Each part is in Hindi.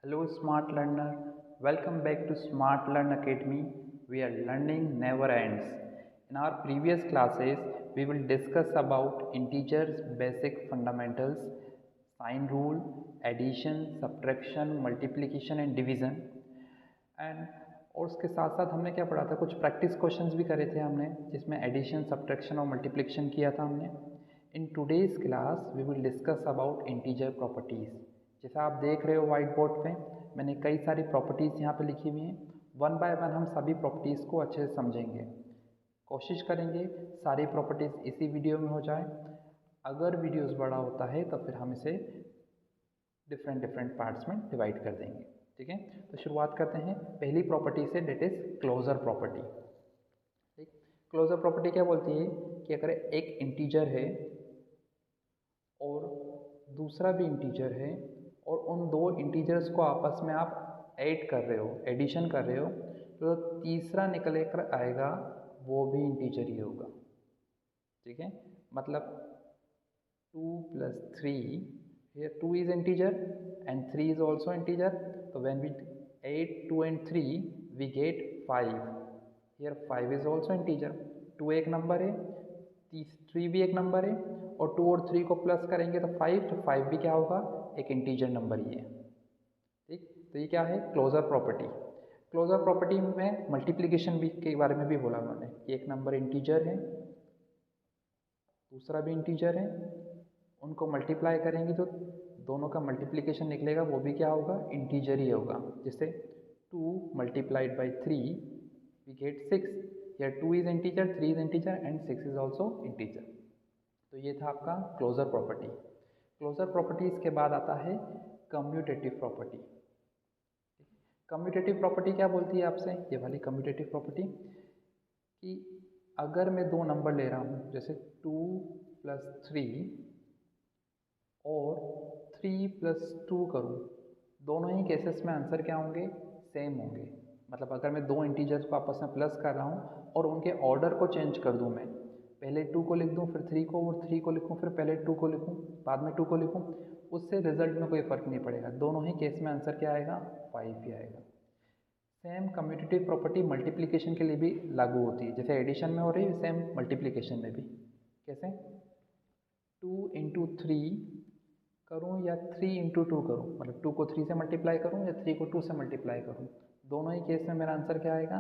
Hello, smart learner. Welcome back to Smart Learn Academy, where learning never ends. In our previous classes, we will discuss about integers, basic fundamentals, sign rule, addition, subtraction, multiplication and division. And और उसके साथ साथ हमने क्या पढ़ा था, कुछ प्रैक्टिस क्वेश्चंस भी करे थे हमने, जिसमें एडिशन, सब्ट्रैक्शन और मल्टीप्लिकेशन किया था हमने. In today's class we will discuss about integer properties. जैसा आप देख रहे हो वाइट बोर्ड पे, मैंने कई सारी प्रॉपर्टीज़ यहाँ पे लिखी हुई हैं. वन बाय वन हम सभी प्रॉपर्टीज़ को अच्छे से समझेंगे. कोशिश करेंगे सारी प्रॉपर्टीज़ इसी वीडियो में हो जाए. अगर वीडियोस बड़ा होता है तो फिर हम इसे डिफरेंट डिफरेंट पार्ट्स में डिवाइड कर देंगे. ठीक है, तो शुरुआत करते हैं पहली प्रॉपर्टी से, डेट इज क्लोजर प्रॉपर्टी. ठीक, क्लोजर प्रॉपर्टी क्या बोलती है कि अगर एक इंटीजर है और दूसरा भी इंटीजर है और उन दो इंटीजर्स को आपस में आप ऐड कर रहे हो, एडिशन कर रहे हो, तो तीसरा निकल कर आएगा वो भी इंटीजर ही होगा. ठीक है, मतलब 2 + 3, here 2 is integer and 3 is also integer. So when we add 2 and 3 we get 5. Here 5 is also integer. 2 एक नंबर है, 3 भी एक नंबर है, और 2 और 3 को प्लस करेंगे तो 5, तो 5 भी क्या होगा, एक इंटीजर नंबर ही है. ठीक, तो ये क्या है, क्लोजर प्रॉपर्टी. क्लोजर प्रॉपर्टी में मल्टीप्लिकेशन भी के बारे में भी बोला उन्होंने कि एक नंबर इंटीजर है, दूसरा भी इंटीजर है, उनको मल्टीप्लाई करेंगे तो दोनों का मल्टीप्लिकेशन निकलेगा, वो भी क्या होगा, इंटीजर ही होगा. जैसे 2 × 3 वी गेट 6. या 2 is integer, 3 is integer and 6 is also integer. तो ये था आपका क्लोजर प्रॉपर्टी. क्लोजर प्रॉपर्टीज के बाद आता है कम्यूटेटिव प्रॉपर्टी. कम्यूटेटिव प्रॉपर्टी क्या बोलती है आपसे, ये वाली कम्यूटेटिव प्रॉपर्टी, कि अगर मैं दो नंबर ले रहा हूँ, जैसे 2 + 3 और 3 + 2 करूँ, दोनों ही केसेस में आंसर क्या होंगे, सेम होंगे. मतलब अगर मैं दो इंटीजर्स को आपस में प्लस कर रहा हूँ और उनके ऑर्डर को चेंज कर दूँ, मैं पहले 2 को लिख दूँ, फिर 3 को, और 3 को लिखूँ, फिर पहले 2 को लिखूँ, बाद में 2 को लिखूँ, उससे रिजल्ट में कोई फ़र्क नहीं पड़ेगा. दोनों ही केस में आंसर क्या आएगा, 5 ही आएगा. सेम कम्यूटेटिव प्रॉपर्टी मल्टीप्लिकेशन के लिए भी लागू होती है. जैसे एडिशन में हो रही है, सेम मल्टीप्लिकेशन में भी. कैसे, 2 × 3 करूँ या 3 × 2 करूँ, मतलब 2 को 3 से मल्टीप्लाई करूँ या 3 को 2 से मल्टीप्लाई करूँ, दोनों ही केस में मेरा आंसर क्या आएगा,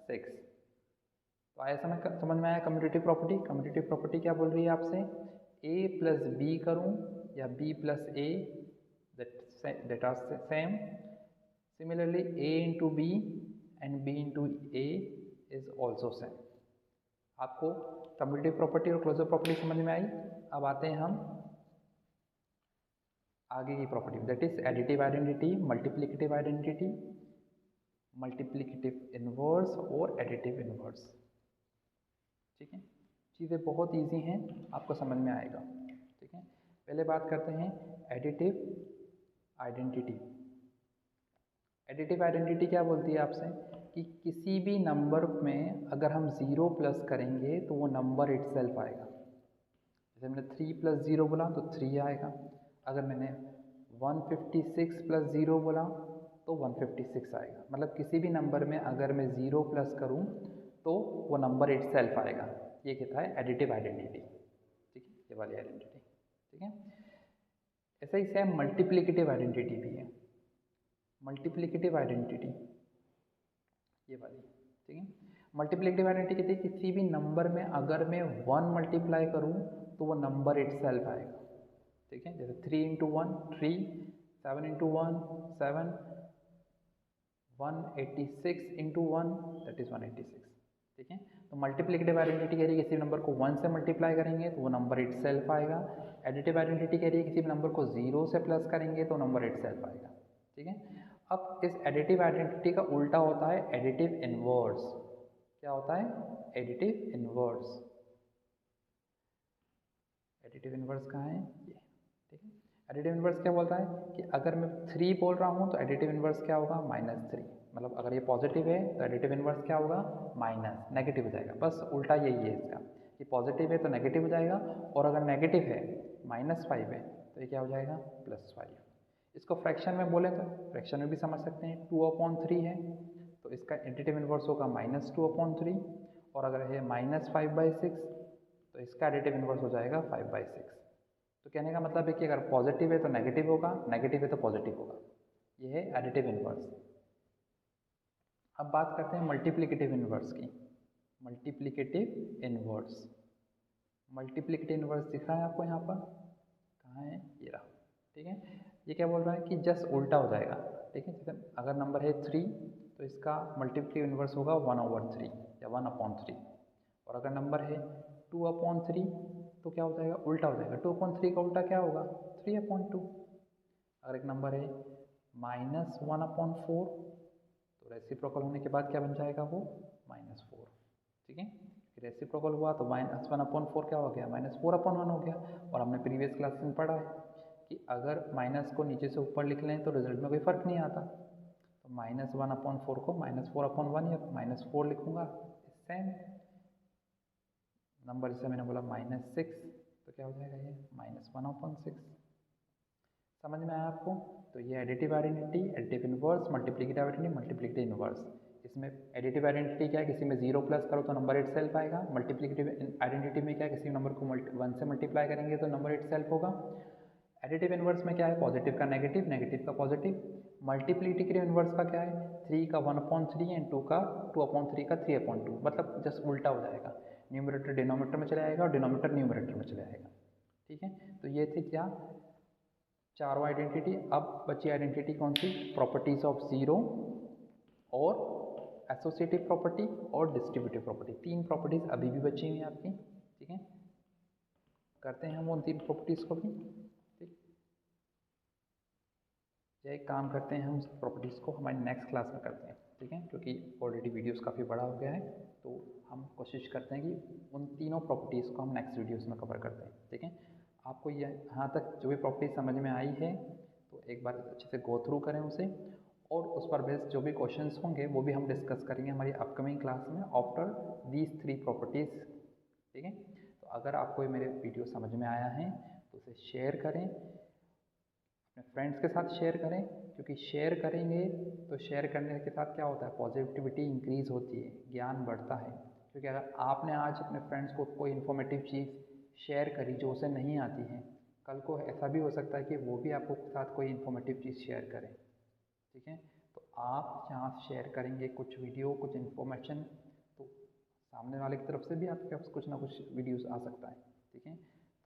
6. तो आया समझ में आया कम्यूटेटिव प्रॉपर्टी. कम्यूटेटिव प्रॉपर्टी क्या बोल रही है आपसे, a + b करूँ या b + a, that are same. Similarly, a × b and b × a is also same. आपको कम्यूटेटिव प्रॉपर्टी और क्लोजर प्रॉपर्टी समझ में आई. अब आते हैं हम आगे की property, that is additive identity, multiplicative identity, multiplicative inverse और एडिटिव इनवर्स. ठीक है, चीज़ें बहुत इजी हैं, आपको समझ में आएगा. ठीक है, पहले बात करते हैं एडिटिव आइडेंटिटी. एडिटिव आइडेंटिटी क्या बोलती है आपसे, कि किसी भी नंबर में अगर हम 0 प्लस करेंगे तो वो नंबर इटसेल्फ आएगा. जैसे मैंने 3 + 0 बोला तो 3 आएगा. अगर मैंने 156 + 0 बोला तो 156 आएगा. मतलब किसी भी नंबर में अगर मैं 0 प्लस करूँ तो वो नंबर इटसेल्फ आएगा. ये कहता है एडिटिव आइडेंटिटी. ठीक है, ये वाली आइडेंटिटी. ठीक है, ऐसा ही सेम मल्टीप्लिकेटिव आइडेंटिटी भी है. मल्टीप्लिकेटिव आइडेंटिटी ये वाली. ठीक है, मल्टीप्लिकेटिव आइडेंटिटी कहती है किसी भी नंबर में अगर मैं 1 मल्टीप्लाई करूँ तो वो नंबर इटसेल्फ आएगा. ठीक है, जैसे 3 × 1 3, 7 × 1 7, 186 × 1 दैट इज 186. ठीक है, तो मल्टीप्लिकेटिव आइडेंटिटी कह रही है किसी नंबर को 1 से मल्टीप्लाई करेंगे तो वो नंबर इटसेल्फ आएगा. एडिटिव आइडेंटिटी कह रही है किसी भी नंबर को 0 से प्लस करेंगे तो नंबर इटसेल्फ आएगा. ठीक है, अब इस एडिटिव आइडेंटिटी का उल्टा होता है एडिटिव इनवर्स. क्या होता है, एडिटिव इनवर्स. एडिटिव इनवर्स कहाँ है, ये. ठीक है, एडिटिव इनवर्स क्या बोलता है कि अगर मैं 3 बोल रहा हूँ तो एडिटिव इनवर्स क्या होगा, -3. मतलब अगर ये पॉजिटिव है तो एडिटिव इनवर्स क्या होगा, माइनस, नेगेटिव हो जाएगा. बस उल्टा यही है इसका, कि पॉजिटिव है तो नेगेटिव हो जाएगा, और अगर नेगेटिव है -5 है तो ये क्या हो जाएगा, +5. इसको फ्रैक्शन में बोले तो फ्रैक्शन में भी समझ सकते हैं, 2/3 है तो इसका एडिटिव इन्वर्स होगा -2/3, और अगर है -5/6 तो इसका एडिटिव इन्वर्स हो जाएगा 5/6। तो कहने का मतलब है कि अगर पॉजिटिव है तो नेगेटिव होगा, नेगेटिव है तो पॉजिटिव होगा। ये है एडिटिव इन्वर्स। अब बात करते हैं मल्टीप्लिकेटिव इन्वर्स की। मल्टीप्लिकेटिव इन्वर्स, मल्टीप्लिकेटिव इन्वर्स दिखा है आपको यहाँ पर, कहाँ है, ये रहा। ठीक है, ये क्या बोल रहा है कि जस्ट उल्टा हो जाएगा। ठीक है, जैसे अगर नंबर है 3 तो इसका मल्टीप्लिकेटिव इन्वर्स होगा 1/3 या 1/3, और अगर नंबर है 2/3 तो क्या हो जाएगा, उल्टा हो जाएगा। 2/3 का उल्टा क्या होगा, 3/2। अगर एक नंबर है -1/4 तो रेसिप्रोकल होने के बाद क्या बन जाएगा वो, -4। ठीक है, रेसिप्रोकल हुआ तो -1/4 क्या हो गया, -4/1 हो गया। और हमने प्रीवियस क्लास में पढ़ा है कि अगर माइनस को नीचे से ऊपर लिख लें तो रिजल्ट में कोई फ़र्क नहीं आता। तो -1/4 को -4/1 या -4 लिखूँगा। सेम नंबर जैसे मैंने बोला -6 तो क्या हो जाएगा ये -1/6। समझ में आया आपको? तो ये additive identity, additive inverse, multiplicative identity, multiplicative inverse. इसमें एडिटिव आइडेंटिटी क्या है, किसी में 0 प्लस करो तो नंबर इट सेल्फ आएगा। मल्टीप्लिकेटिव आइडेंटिटी में क्या है, किसी नंबर को 1 से मल्टीप्लाई करेंगे तो नंबर इट सेल्फ होगा। एडिटिव इन्वर्स में क्या है, पॉजिटिव का नेगेटिव, नेगेटिव का पॉजिटिव। मल्टीप्लिकेटिव इन्वर्स का क्या है, 3 का 1/3 एंड 2 का 2/3 का 3/2, मतलब जस्ट उल्टा हो जाएगा। न्यूमरेटर डिनोमिनेटर में चले आएगा और डिनोमिनेटर न्यूमरेटर में चले आएगा। ठीक है, तो ये थी क्या, चारों आइडेंटिटी। अब बची आइडेंटिटी कौन सी, प्रॉपर्टीज ऑफ जीरो और एसोसिएटिव प्रॉपर्टी और डिस्ट्रीब्यूटिव प्रॉपर्टी। 3 प्रॉपर्टीज अभी भी बची हुई हैं आपकी। ठीक है, करते हैं हम उन 3 प्रॉपर्टीज को भी। ठीक, एक काम करते हैं, हम प्रॉपर्टीज़ को हमारी नेक्स्ट क्लास में करते हैं। ठीक है, क्योंकि ऑलरेडी वीडियोस काफ़ी बड़ा हो गया है, तो हम कोशिश करते हैं कि उन तीनों प्रॉपर्टीज़ को हम नेक्स्ट वीडियोस में कवर करते हैं। ठीक है, आपको ये यहाँ तक जो भी प्रॉपर्टी समझ में आई है तो एक बार अच्छे से गो थ्रू करें उसे, और उस पर बेस्ड जो भी क्वेश्चंस होंगे वो भी हम डिस्कस करेंगे हमारी अपकमिंग क्लास में आफ्टर दीज 3 प्रॉपर्टीज़। ठीक है, तो अगर आपको ये मेरे वीडियो समझ में आया है तो उसे शेयर करें, अपने फ्रेंड्स के साथ शेयर करें, क्योंकि शेयर करेंगे तो शेयर करने के साथ क्या होता है, पॉजिटिविटी इंक्रीज़ होती है, ज्ञान बढ़ता है। क्योंकि अगर आपने आज अपने फ्रेंड्स को कोई इन्फॉर्मेटिव चीज़ शेयर करी जो उसे नहीं आती है, कल को ऐसा भी हो सकता है कि वो भी आपको साथ कोई इन्फॉर्मेटिव चीज़ शेयर करें। ठीक है, तो आप जहाँ शेयर करेंगे कुछ वीडियो, कुछ इन्फॉर्मेशन, तो सामने वाले की तरफ से भी आपके पास कुछ ना कुछ वीडियोस आ सकता है। ठीक है,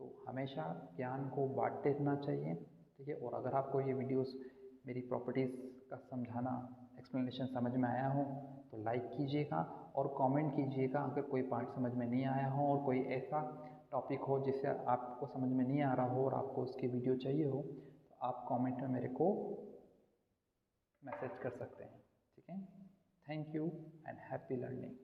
तो हमेशा ज्ञान को बांटते रहना चाहिए। ठीक है, और अगर आपको ये वीडियोस मेरी प्रॉपर्टीज़ का समझाना, एक्सप्लेनेशन समझ में आया हो तो लाइक कीजिएगा और कमेंट कीजिएगा। अगर कोई पार्ट समझ में नहीं आया हो और कोई ऐसा टॉपिक हो जिससे आपको समझ में नहीं आ रहा हो और आपको उसकी वीडियो चाहिए हो तो आप कमेंट में मेरे को मैसेज कर सकते हैं। ठीक है, thank you and happy learning.